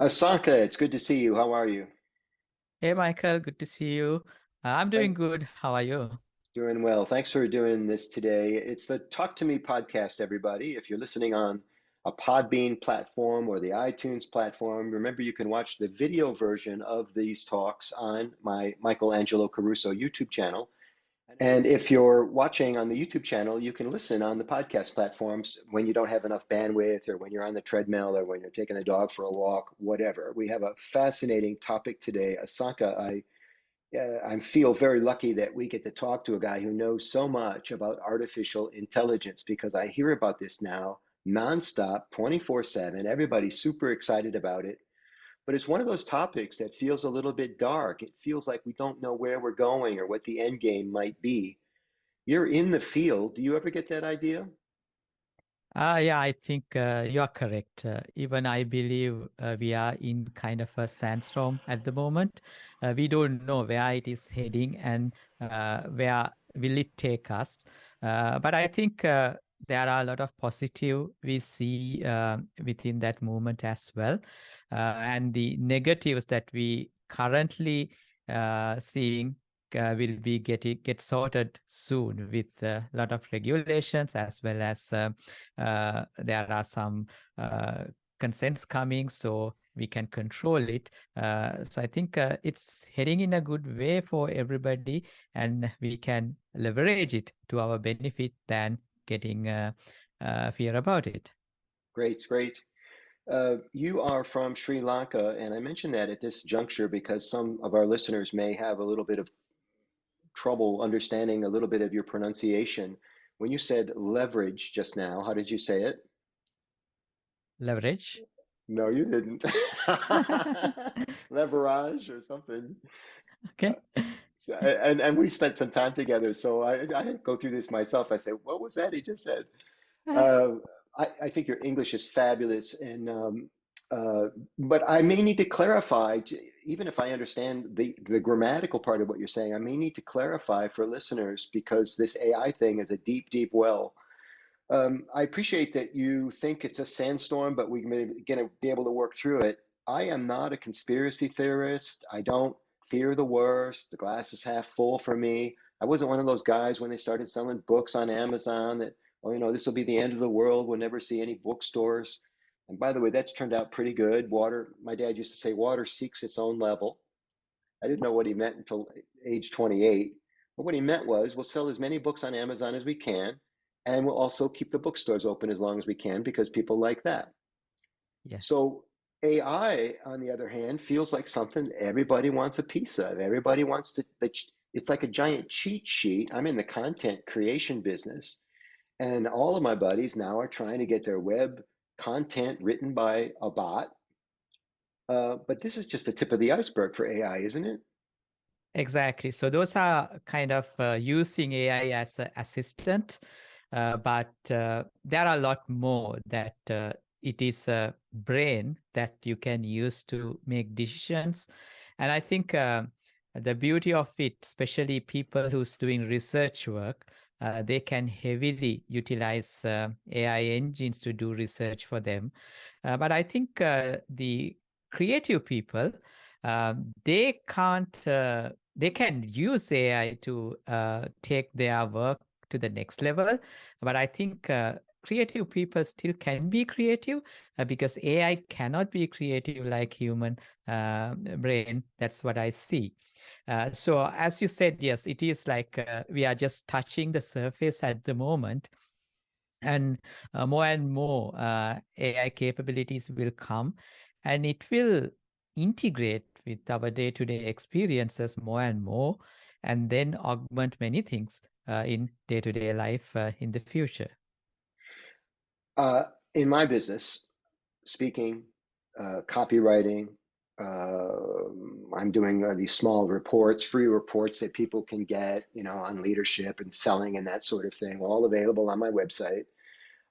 Asanka, it's good to see you. How are you? Hey Michael, good to see you. I'm doing Thank, good. How are you? Doing well. Thanks for doing this today. It's the Talk to Me podcast, everybody. If you're listening on a Podbean platform or the iTunes platform, remember you can watch the video version of these talks on my Michael Angelo Caruso YouTube channel. And if you're watching on the YouTube channel, you can listen on the podcast platforms when you don't have enough bandwidth or when you're on the treadmill or when you're taking the dog for a walk, whatever. We have a fascinating topic today. Asanka, I feel very lucky that we get to talk to a guy who knows so much about artificial intelligence because I hear about this now nonstop, 24/7. Everybody's super excited about it. But it's one of those topics that feels a little bit dark. It feels like we don't know where we're going or what the end game might be. You're in the field. Do you ever get that idea? Yeah, I think you are correct. Even I believe we are in kind of a sandstorm at the moment. We don't know where it is heading and where will it take us. But I think there are a lot of positive we see within that movement as well. And the negatives that we currently seeing will be get sorted soon with a lot of regulations as well as there are some consents coming so we can control it. So I think it's heading in a good way for everybody and we can leverage it to our benefit than getting fear about it. Great, great. You are from Sri Lanka, and I mention that at this juncture because some of our listeners may have a little bit of trouble understanding a little bit of your pronunciation. When you said leverage just now, how did you say it? Leverage. No, you didn't. Leverage or something. Uh, Okay. and we spent some time together, so I go through this myself. I say, what was that he just said? Uh, I think your English is fabulous, and uh, but I may need to clarify, even if I understand the grammatical part of what you're saying, I may need to clarify for listeners because this AI thing is a deep, deep well. I appreciate that you think it's a sandstorm, but we're going to be able to work through it. I am not a conspiracy theorist. I don't fear the worst. The glass is half full for me. I wasn't one of those guys when they started selling books on Amazon that, oh, this will be the end of the world. We'll never see any bookstores. And by the way, that's turned out pretty good. Water, my dad used to say, water seeks its own level. I didn't know what he meant until age 28. But what he meant was we'll sell as many books on Amazon as we can, and we'll also keep the bookstores open as long as we can because people like that. Yeah. So AI, on the other hand, feels like something everybody wants a piece of. Everybody wants to, it's like a giant cheat sheet. I'm in the content creation business, and all of my buddies now are trying to get their web content written by a bot. But this is just the tip of the iceberg for AI, isn't it? Exactly. So those are kind of using AI as an assistant, but there are a lot more that it is a brain that you can use to make decisions. And I think the beauty of it, especially people who's doing research work, they can heavily utilize AI engines to do research for them. But I think the creative people, they can't. They can use AI to take their work to the next level. But I think creative people still can be creative because AI cannot be creative like human brain. That's what I see. So as you said, yes, it is like we are just touching the surface at the moment. And more AI capabilities will come and it will integrate with our day-to-day experiences more and more, and then augment many things in day-to-day life in the future. Uh, in my business, speaking, copywriting, I'm doing these small reports, free reports that people can get, on leadership and selling and that sort of thing, all available on my website.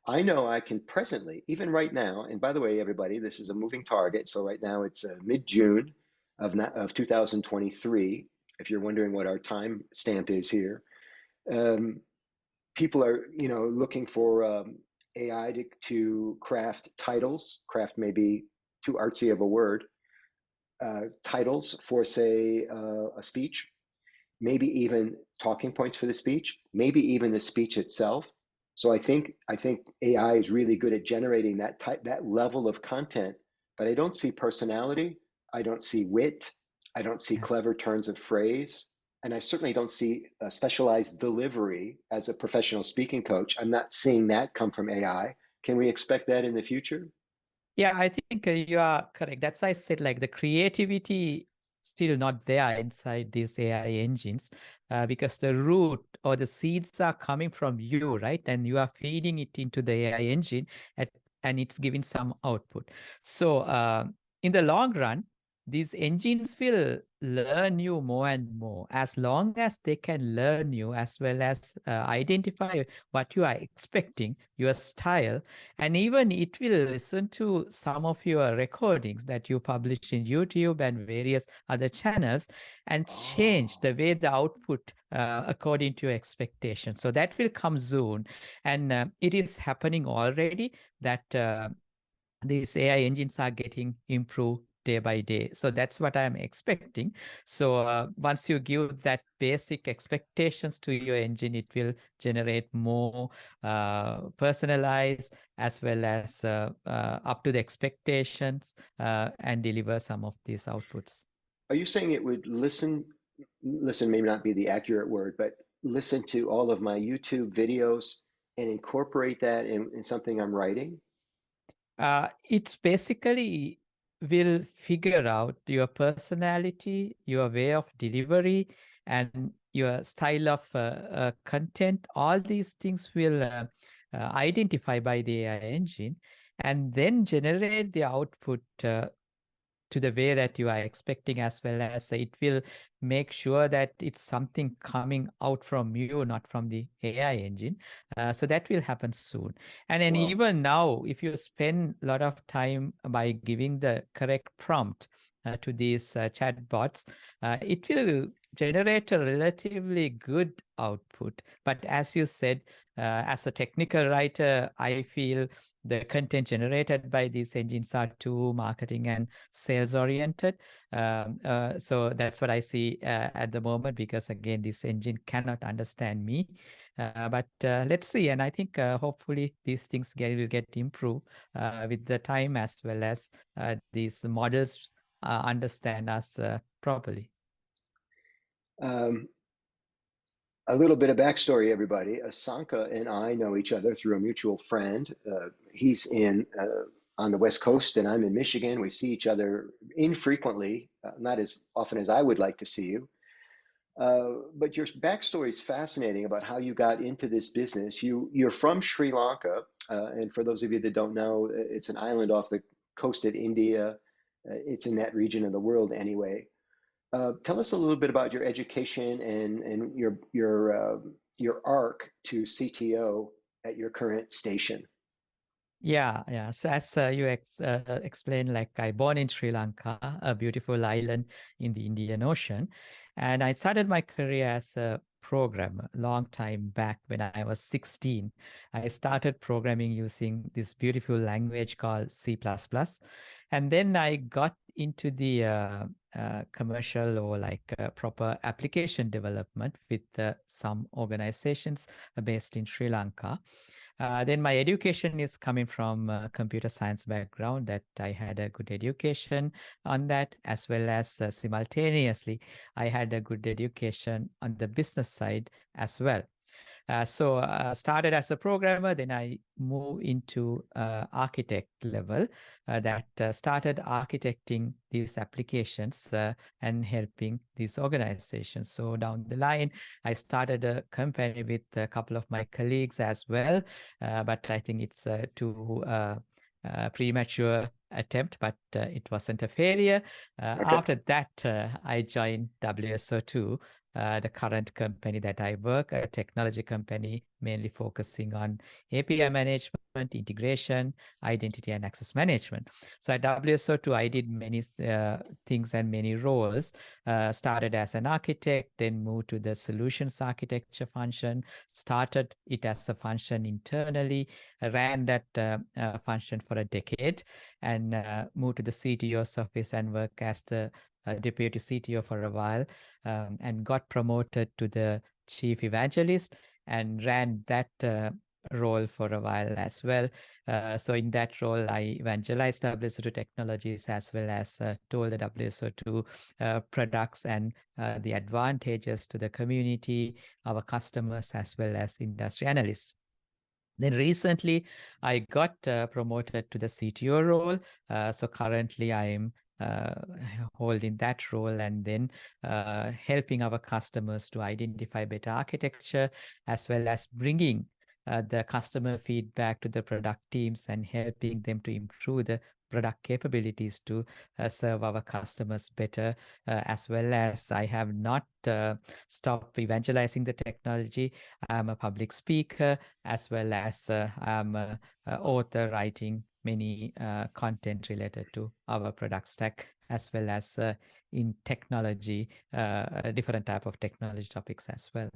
I know I can presently, even right now, and by the way, everybody, this is a moving target. So right now it's mid-June of 2023. If you're wondering what our time stamp is here, um, people are, looking for AI to craft titles, craft maybe too artsy of a word, titles for, say, a speech, maybe even talking points for the speech, maybe even the speech itself. So I think AI is really good at generating that level of content, but I don't see personality, I don't see wit, I don't see Yeah. clever turns of phrase, and I certainly don't see a specialized delivery as a professional speaking coach. I'm not seeing that come from AI. Can we expect that in the future? Yeah, I think you are correct. That's why I said like the creativity still not there inside these AI engines, because the root or the seeds are coming from you, right? And you are feeding it into the AI engine and it's giving some output. So in the long run, these engines will learn you more and more as long as they can learn you as well as identify what you are expecting, your style, and even it will listen to some of your recordings that you publish in YouTube and various other channels and change Oh, the way the output according to your expectations. So that will come soon. And it is happening already that these AI engines are getting improved day by day. So that's what I'm expecting. So once you give that basic expectations to your engine, it will generate more personalized as well as up to the expectations and deliver some of these outputs. are you saying it would listen may not be the accurate word, but listen to all of my YouTube videos and incorporate that in something I'm writing? It's basically will figure out your personality, your way of delivery, and your style of content. All these things will identify by the AI engine and then generate the output to the way that you are expecting, as well as it will make sure that it's something coming out from you, not from the AI engine. So that will happen soon. And then Wow. even now, if you spend a lot of time by giving the correct prompt to these chatbots, it will generate a relatively good output. But as you said, as a technical writer, I feel the content generated by these engines are too marketing and sales oriented. So that's what I see at the moment, because again, this engine cannot understand me. But let's see. And I think hopefully these things will get improved with the time, as well as these models understand us properly. Um, a little bit of backstory, everybody. Asanka and I know each other through a mutual friend. He's on the West Coast, and I'm in Michigan. We see each other infrequently, not as often as I would like to see you. But your backstory is fascinating about how you got into this business. You're from Sri Lanka, and for those of you that don't know, it's an island off the coast of India. It's in that region of the world anyway. Tell us a little bit about your education and your arc to CTO at your current station. Yeah, yeah. So as you explained, like I born in Sri Lanka, a beautiful island in the Indian Ocean, and I started my career as a programmer long time back when I was 16. I started programming using this beautiful language called C++, and then I got into the commercial or like proper application development with some organizations based in Sri Lanka. Then my education is coming from a computer science background, that I had a good education on that, as well as simultaneously, I had a good education on the business side as well. So started as a programmer, then I moved into architect level that started architecting these applications and helping these organizations. So down the line, I started a company with a couple of my colleagues as well, but I think it's too premature attempt, but it wasn't a failure. Okay. After that, I joined WSO2 the current company that I work, a technology company mainly focusing on API management, integration, identity, and access management. So at WSO2, I did many things and many roles. Started as an architect, then moved to the solutions architecture function, started it as a function internally, ran that function for a decade, and moved to the CTO's office and worked as the deputy CTO for a while, and got promoted to the chief evangelist and ran that role for a while as well. So in that role, I evangelized WSO2 technologies as well as told the WSO2 products and the advantages to the community, our customers, as well as industry analysts. Then recently, I got promoted to the CTO role. So currently, I am holding that role and then helping our customers to identify better architecture, as well as bringing the customer feedback to the product teams and helping them to improve the product capabilities to serve our customers better, as well as I have not stopped evangelizing the technology. I'm a public speaker, as well as I'm an author writing many content related to our product stack, as well as in technology, different type of technology topics as well.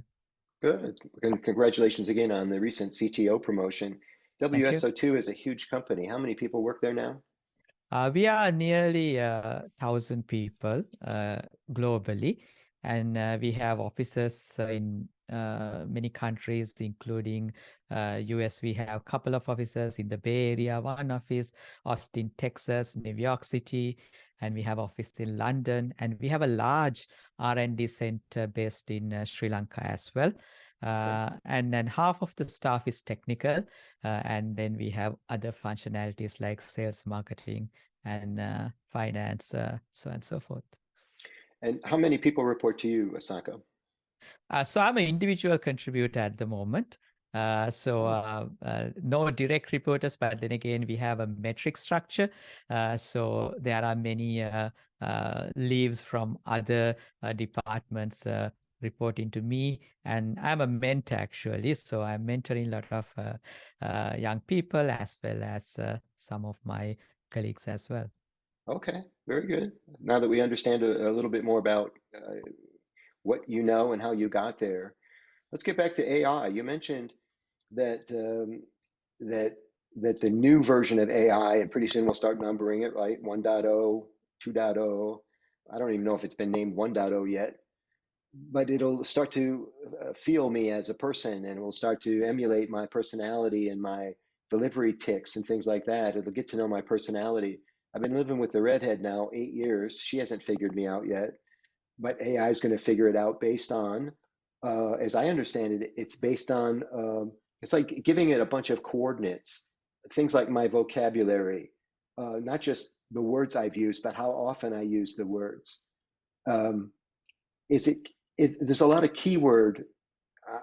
Good. And congratulations again on the recent CTO promotion. Thank you. WSO2 is a huge company. How many people work there now? We are nearly 1,000 people globally, and we have offices in many countries, including US. We have a couple of offices in the Bay Area, one office, Austin, Texas, New York City, and we have office in London, and we have a large R&D center based in Sri Lanka as well. And then half of the staff is technical, and then we have other functionalities like sales, marketing, and finance, so on and so forth. And how many people report to you, Asanka? So I'm an individual contributor at the moment. No direct reporters, but then again, we have a metric structure. So there are many leaves from other departments reporting to me, and I'm a mentor actually. So I'm mentoring a lot of young people as well as some of my colleagues as well. Okay, very good. Now that we understand a little bit more about what you know and how you got there, let's get back to AI. You mentioned that that the new version of AI, and pretty soon we'll start numbering it, right? 1.0, 2.0. I don't even know if it's been named 1.0 yet, but it'll start to feel me as a person, and it will start to emulate my personality and my delivery tics and things like that. It'll get to know my personality. I've been living with the redhead now 8 years. She hasn't figured me out yet, but AI is going to figure it out based on, as I understand it, it's based on, it's like giving it a bunch of coordinates, things like my vocabulary, not just the words I've used, but how often I use the words. There's a lot of keyword.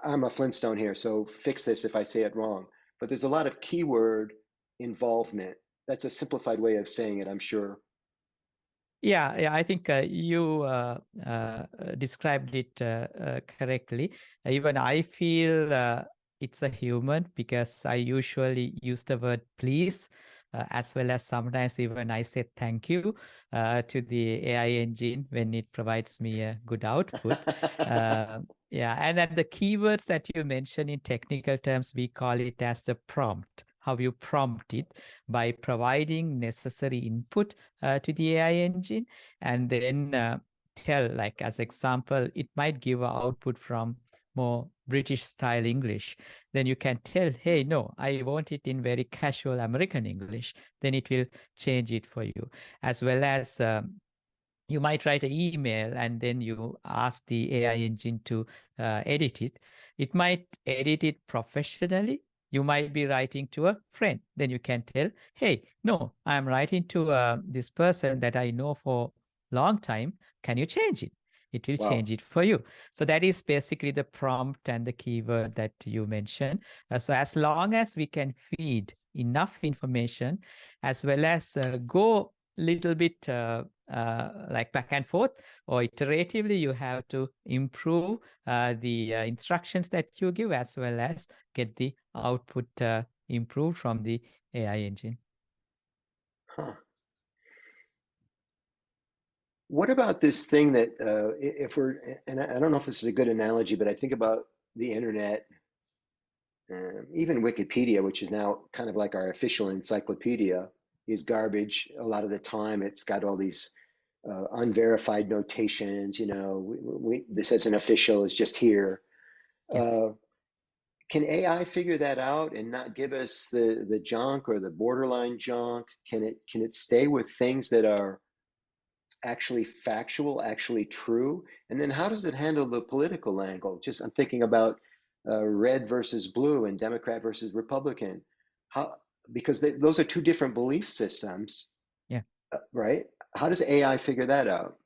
I'm a Flintstone here, so fix this if I say it wrong. But there's a lot of keyword involvement. That's a simplified way of saying it, I'm sure. Yeah, I think you described it correctly. Even I feel it's a human because I usually use the word please, as well as sometimes even I say thank you to the AI engine when it provides me a good output. Yeah, and then the keywords that you mentioned in technical terms, we call it as the prompt. How you prompt it by providing necessary input to the AI engine, and then tell, like as example, it might give an output from more British style English. Then you can tell, hey, no, I want it in very casual American English. Then it will change it for you. As well as you might write an email and then you ask the AI engine to edit it. It might edit it professionally. You might be writing to a friend. Then you can tell, hey, no, I'm writing to this person that I know for a long time. Can you change it? It will Wow. change it for you. So that is basically the prompt and the keyword that you mentioned. So as long as we can feed enough information, as well as go little bit like back and forth, or iteratively you have to improve the instructions that you give, as well as get the output improved from the AI engine. Huh. What about this thing that if we're, and I don't know if this is a good analogy, but I think about the internet, even Wikipedia, which is now kind of like our official encyclopedia, is garbage. A lot of the time it's got all these unverified notations, this as an official is just here. Yeah. Can AI figure that out and not give us the junk or the borderline junk? Can it stay with things that are actually factual, actually true? And then how does it handle the political angle? Just I'm thinking about red versus blue and Democrat versus Republican. How, because those are two different belief systems, Yeah. right? How does AI figure that out?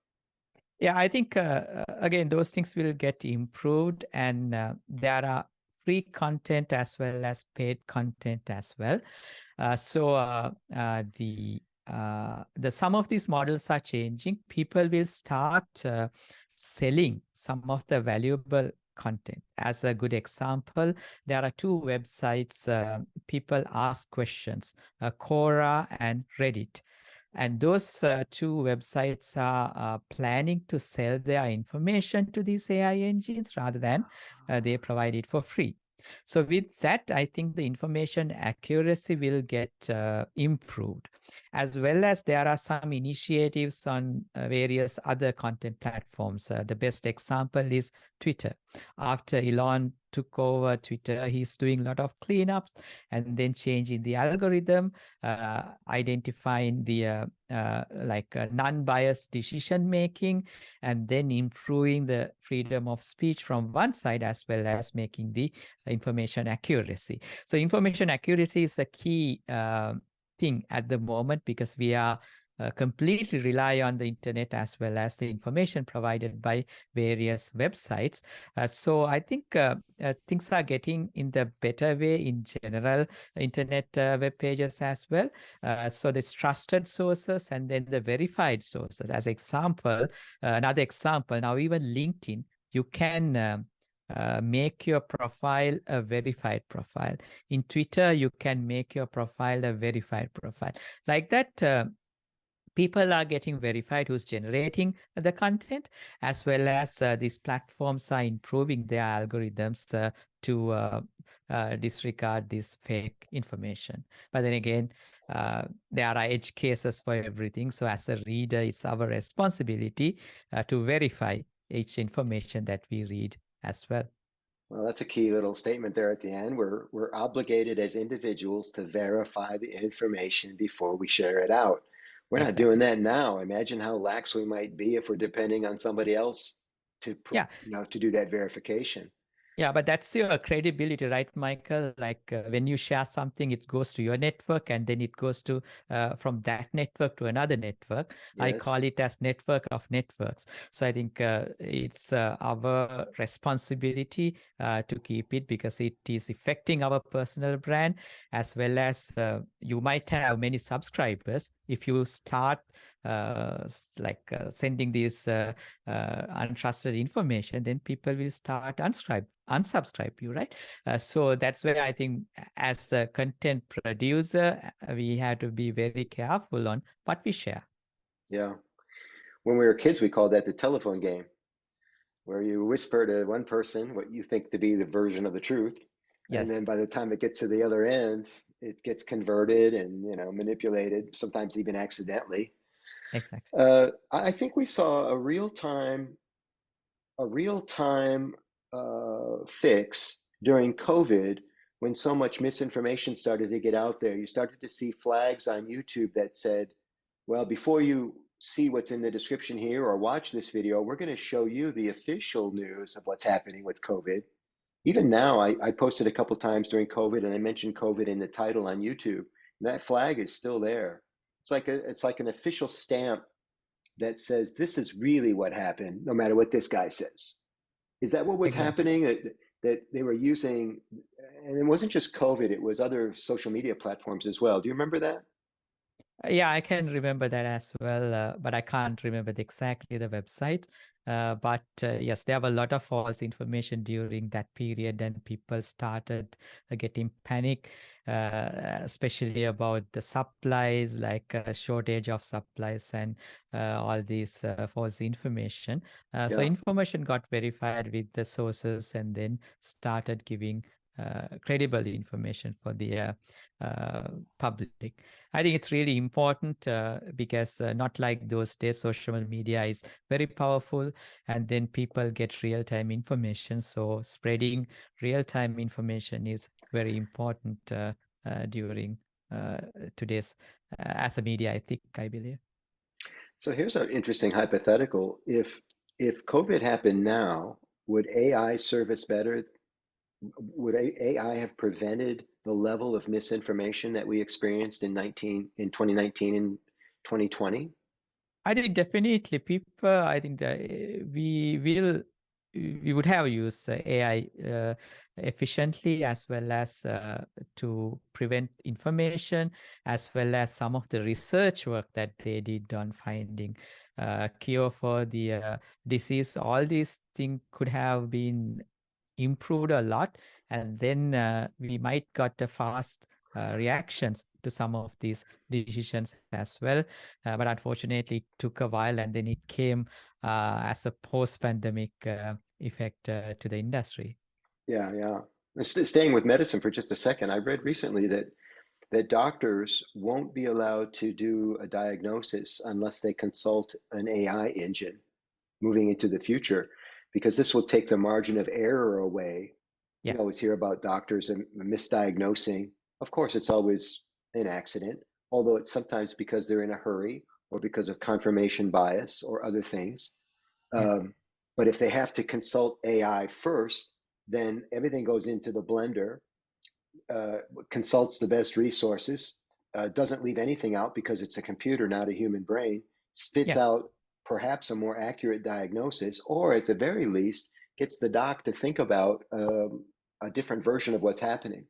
Yeah, I think again those things will get improved, and there are free content as well as paid content as well. The some of these models are changing. People will start selling some of the valuable content. As a good example, there are two websites people ask questions, Quora and Reddit. And those two websites are planning to sell their information to these AI engines rather than they provide it for free. So with that, I think the information accuracy will get improved, as well as there are some initiatives on various other content platforms. The best example is Twitter. After Elon took over Twitter, he's doing a lot of cleanups and then changing the algorithm, identifying the non-biased decision making, and then improving the freedom of speech from one side, as well as making the information accuracy. So information accuracy is the key thing at the moment, because we are completely rely on the internet as well as the information provided by various websites. So I think things are getting in the better way in general internet web pages as well. So there's trusted sources and then the verified sources. As example, another example, now even LinkedIn, you can make your profile a verified profile. In Twitter, you can make your profile a verified profile. Like that, people are getting verified who's generating the content, as well as these platforms are improving their algorithms to disregard this fake information. But then again, there are edge cases for everything. So as a reader, it's our responsibility to verify each information that we read as well. Well, that's a key little statement there at the end. We're obligated as individuals to verify the information before we share it out. We're not doing Exactly. that now. Imagine how lax we might be if we're depending on somebody else to, Yeah. to do that verification. Yeah, but that's your credibility, right, Michael? Like when you share something, it goes to your network, and then it goes to from that network to another network. I Yes. call it as network of networks. So I think it's our responsibility to keep it, because it is affecting our personal brand, as well as you might have many subscribers. If you start sending these untrusted information, then people will start unsubscribe you, right? So that's where I think as the content producer, we have to be very careful on what we share. Yeah. When we were kids, we called that the telephone game, where you whisper to one person what you think to be the version of the truth. And then Yes, by the time it gets to the other end, it gets converted and, manipulated, sometimes even accidentally. exactly. I think we saw a real time fix during COVID when so much misinformation started to get out there. You started to see flags on YouTube that said, well, before you see what's in the description here or watch this video, we're going to show you the official news of what's happening with COVID. Even now, I posted a couple times during COVID and I mentioned COVID in the title on YouTube. And that flag is still there. It's like an official stamp that says this is really what happened, no matter what this guy says. Is that what was Exactly. happening? That they were using, and it wasn't just COVID, it was other social media platforms as well. Do you remember that? Yeah, I can remember that as well, but I can't remember exactly the website. But yes, there were a lot of false information during that period, and people started getting panic, especially about the supplies, like shortage of supplies and all these false information. So Yeah. information got verified with the sources, and then started giving credible information for the public. I think it's really important because not like those days, social media is very powerful, and then people get real-time information. So spreading real-time information is very important during uh, today's as a media ethic, I believe. So here's an interesting hypothetical. If COVID happened now, would AI serve us better? Would AI have prevented the level of misinformation that we experienced in 2019 and 2020? I think definitely people, I think that we would have used AI efficiently, as well as to prevent information, as well as some of the research work that they did on finding cure for the disease. All these things could have been improved a lot, and then we might got a fast reactions to some of these decisions as well. But unfortunately, it took a while, and then it came as a post-pandemic effect to the industry. Yeah, yeah. Staying with medicine for just a second, I read recently that doctors won't be allowed to do a diagnosis unless they consult an AI engine moving into the future, because this will take the margin of error away. Yeah, We always hear about doctors and misdiagnosing. Of course, it's always an accident, although it's sometimes because they're in a hurry or because of confirmation bias or other things. yeah, Um, but if they have to consult AI first, then everything goes into the blender, uh, consults the best resources, doesn't leave anything out because it's a computer, not a human brain, spits yeah. out perhaps a more accurate diagnosis, or at the very least, gets the doc to think about a different version of what's happening.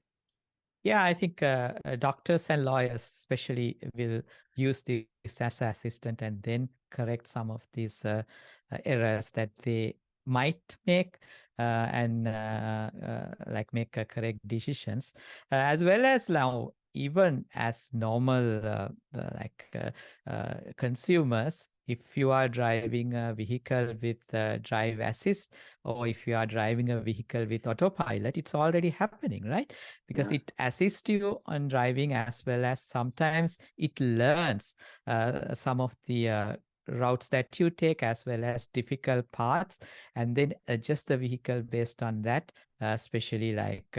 Yeah, I think doctors and lawyers especially will use this as an assistant, and then correct some of these errors that they might make, and like make correct decisions, as well as now even as normal consumers. If you are driving a vehicle with drive assist, or if you are driving a vehicle with autopilot, it's already happening, right? Because Yeah, it assists you on driving, as well as sometimes it learns some of the routes that you take, as well as difficult parts, and then adjust the vehicle based on that. Especially like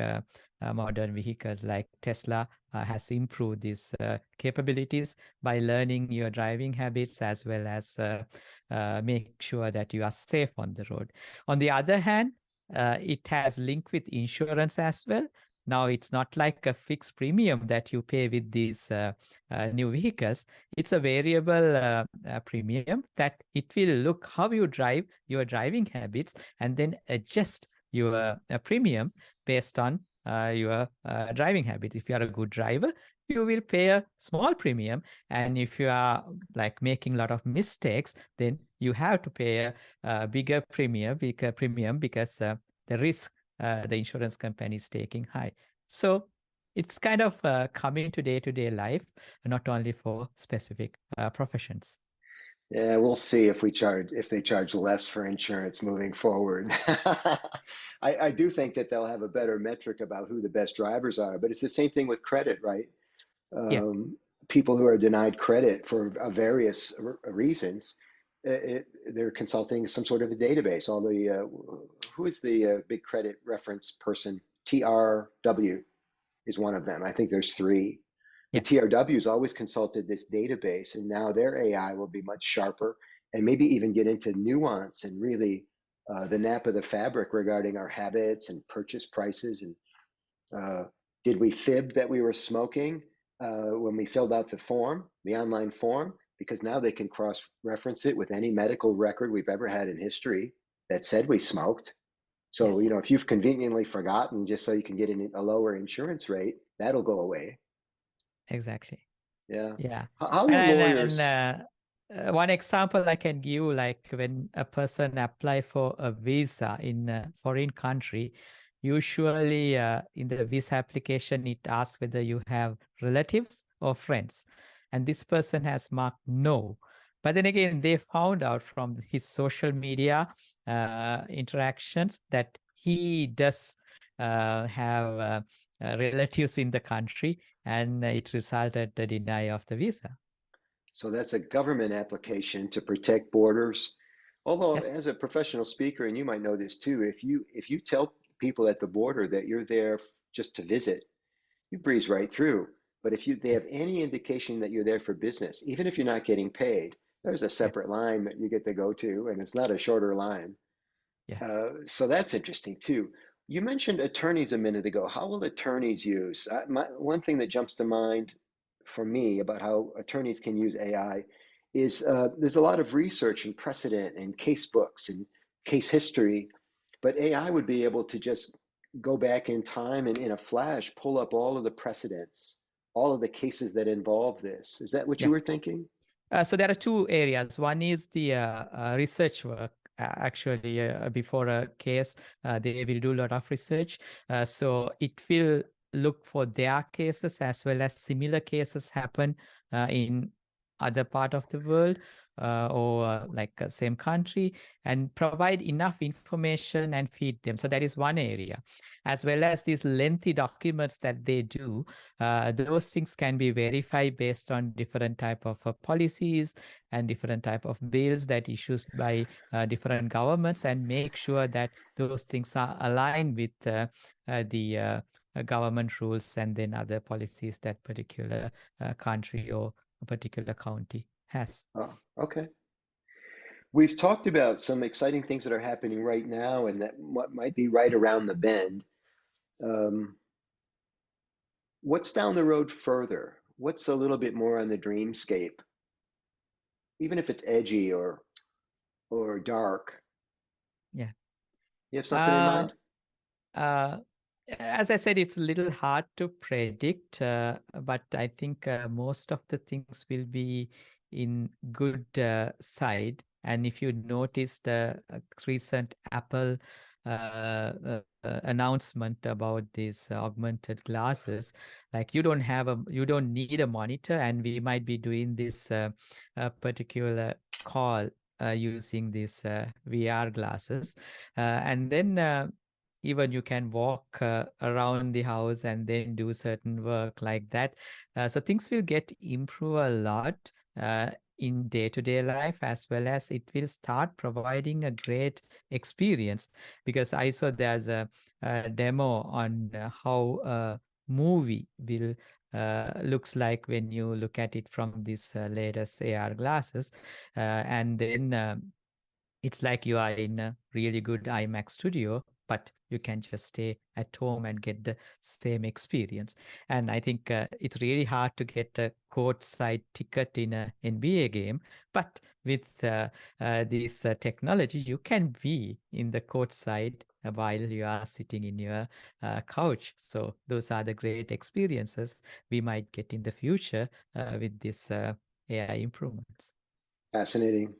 modern vehicles like Tesla has improved these capabilities by learning your driving habits, as well as make sure that you are safe on the road. On the other hand, it has linked with insurance as well. Now it's not like a fixed premium that you pay with these new vehicles. It's a variable premium that it will look how you drive, your driving habits, and then adjust your premium based on your driving habits. If you are a good driver, you will pay a small premium, and if you are like making a lot of mistakes, then you have to pay a bigger premium, because the risk the insurance company is taking high. So it's kind of coming to day-to-day life, not only for specific professions. yeah, we'll see if they charge less for insurance moving forward. I do think that they'll have a better metric about who the best drivers are, but it's the same thing with credit, right? Yeah, um, People who are denied credit for various reasons, they're consulting some sort of a database. All the who is the big credit reference person? TRW is one of them. I think there's three. The yeah, TRWs always consulted this database, and now their AI will be much sharper and maybe even get into nuance and really the nap of the fabric regarding our habits and purchase prices and uh, did we fib that we were smoking when we filled out the form, the online form? Because now they can cross reference it with any medical record we've ever had in history that said we smoked. So, yes, if you've conveniently forgotten just so you can get a lower insurance rate, that'll go away. exactly. Yeah. Yeah. How will And lawyers? one example I can give, like when a person apply for a visa in a foreign country, usually in the visa application, it asks whether you have relatives or friends. And this person has marked no. But then again, they found out from his social media interactions that he does have relatives in the country, and it resulted the denial of the visa. So that's a government application to protect borders. Although, Yes. as a professional speaker, and you might know this too, if you tell people at the border that you're there just to visit, you breeze right through. But if they Yeah. have any indication that you're there for business, even if you're not getting paid, there's a Yeah. separate line that you get to go to, and it's not a shorter line. Yeah. So that's interesting too. You mentioned attorneys a minute ago. How will attorneys use? One thing that jumps to mind for me about how attorneys can use AI is there's a lot of research and precedent and case books and case history, but AI would be able to just go back in time and in a flash pull up all of the precedents, all of the cases that involve this. Is that what you Yeah. were thinking? So there are two areas. One is the research work. Actually, before a case, they will do a lot of research. So it will look for their cases as well as similar cases happen in other part of the world, or like same country, and provide enough information and feed them. So that is one area, as well as these lengthy documents that they do. Those things can be verified based on different type of policies and different type of bills that issues by different governments, and make sure that those things are aligned with the government rules and then other policies that particular country or a particular county has. Oh, okay. We've talked about some exciting things that are happening right now and that what might be right around the bend. Um, what's down the road further? What's a little bit more on the dreamscape, even if it's edgy or dark? Yeah. You have something in Uh, mind? uh, as I said, it's a little hard to predict, but I think most of the things will be in good side. And if you notice the recent Apple announcement about these augmented glasses, like you don't need a monitor, and we might be doing this particular call using these VR glasses, and then even you can walk around the house and then do certain work like that. So things will get improve a lot in day-to-day life, as well as it will start providing a great experience, because I saw there's a demo on how a movie will looks like when you look at it from this latest AR glasses, and then it's like you are in a really good IMAX studio, but you can just stay at home and get the same experience. And I think it's really hard to get a courtside ticket in a NBA game, but with this technology, you can be in the courtside while you are sitting in your couch. So those are the great experiences we might get in the future with this AI improvements. Fascinating.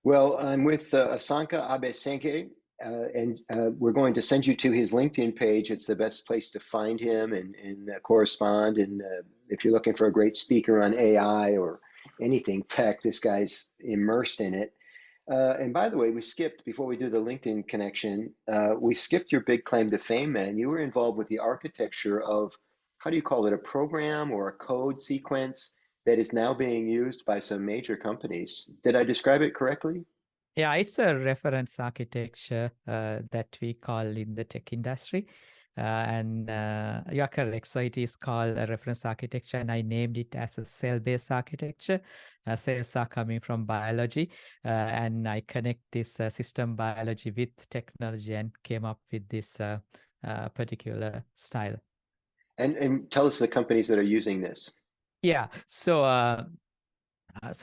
Well, I'm with Asanka Abeysinghe, and we're going to send you to his LinkedIn page. It's the best place to find him and correspond. And if you're looking for a great speaker on AI or anything tech, this guy's immersed in it. And by the way, we skipped, before we do the LinkedIn connection, we skipped your big claim to fame, man. You were involved with the architecture of, how do you call it, a program or a code sequence that is now being used by some major companies. Did I describe it correctly? Yeah, it's a reference architecture that we call in the tech industry. And you are correct. So it is called a reference architecture, and I named it as a cell-based architecture. Cells are coming from biology, and I connect this system biology with technology and came up with this particular style. And tell us the companies that are using this. Yeah, so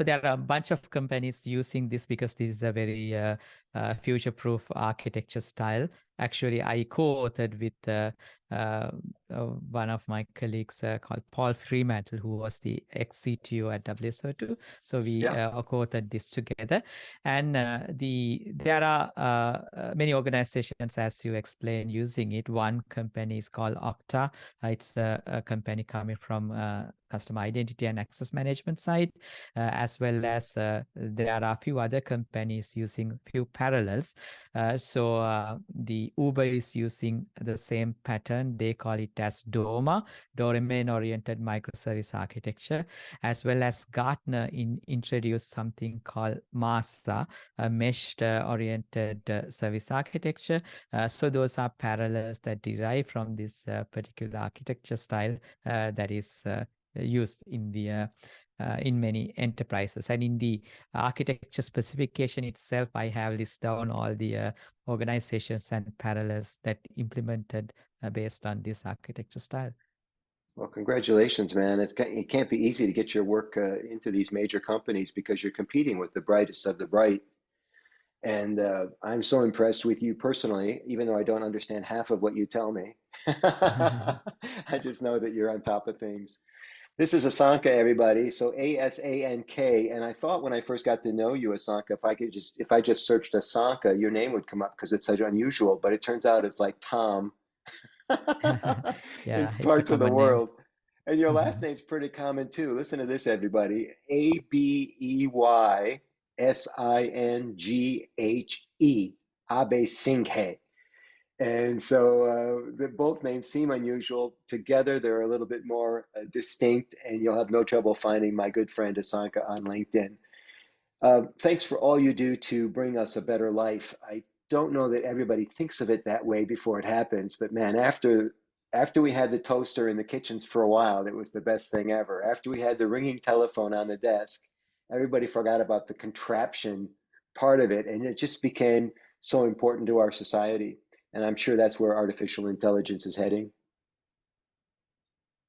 there are a bunch of companies using this because this is a very future-proof architecture style. Actually, I co-authored with one of my colleagues called Paul Fremantle, who was the ex-CTO at WSO2. So we Yeah. co-authored this together. And there are many organizations, as you explained, using it. One company is called Okta. It's a company coming from customer identity and access management side, as well as there are a few other companies using few parallels. So the Uber is using the same pattern. They call it as DOMA, domain-oriented microservice architecture, as well as Gartner introduced something called MASA, a meshed-oriented service architecture. So those are parallels that derive from this particular architecture style that is used in many enterprises. And in the architecture specification itself, I have listed down all the organizations and parallels that implemented based on this architecture style. Well, congratulations, man. It can't be easy to get your work into these major companies because you're competing with the brightest of the bright. And I'm so impressed with you personally, even though I don't understand half of what you tell me. I just know that you're on top of things. This is Asanka, everybody. So Asank. And I thought when I first got to know you, Asanka, if I just searched Asanka, your name would come up because it's such unusual. But it turns out it's like Tom in Yeah, it's a parts of the common name. world. And your last name's pretty common too. Listen to this, everybody. Abeysinghe. Abeysinghe. And so both names seem unusual. Together, they're a little bit more distinct, and you'll have no trouble finding my good friend Asanka on LinkedIn. Thanks for all you do to bring us a better life. I don't know that everybody thinks of it that way before it happens, but man, after we had the toaster in the kitchens for a while, it was the best thing ever. After we had the ringing telephone on the desk, everybody forgot about the contraption part of it, and it just became so important to our society. And I'm sure that's where artificial intelligence is heading.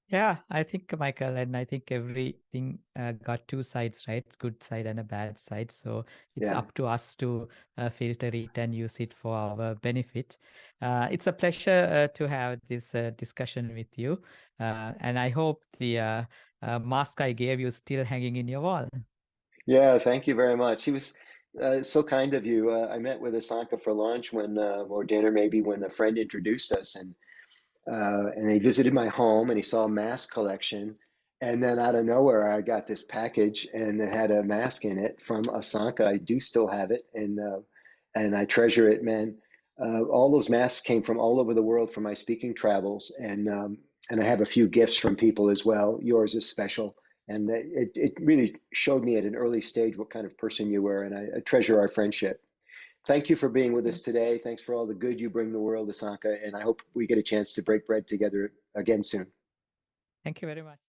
Yeah, I think, Michael, and I think everything got two sides, right? Good side and a bad side. So it's Yeah. up to us to filter it and use it for our benefit. It's a pleasure to have this discussion with you. And I hope the mask I gave you is still hanging in your wall. Yeah, thank you very much. He was so kind of you. I met with Asanka for lunch or dinner maybe, when a friend introduced us, and he visited my home and he saw a mask collection. And then out of nowhere, I got this package and it had a mask in it from Asanka. I do still have it, and I treasure it, man. All those masks came from all over the world from my speaking travels, and I have a few gifts from people as well. Yours is special, and it really showed me at an early stage what kind of person you were, and I treasure our friendship. Thank you for being with us today. Thanks for all the good you bring the world, Asanka, and I hope we get a chance to break bread together again soon. Thank you very much.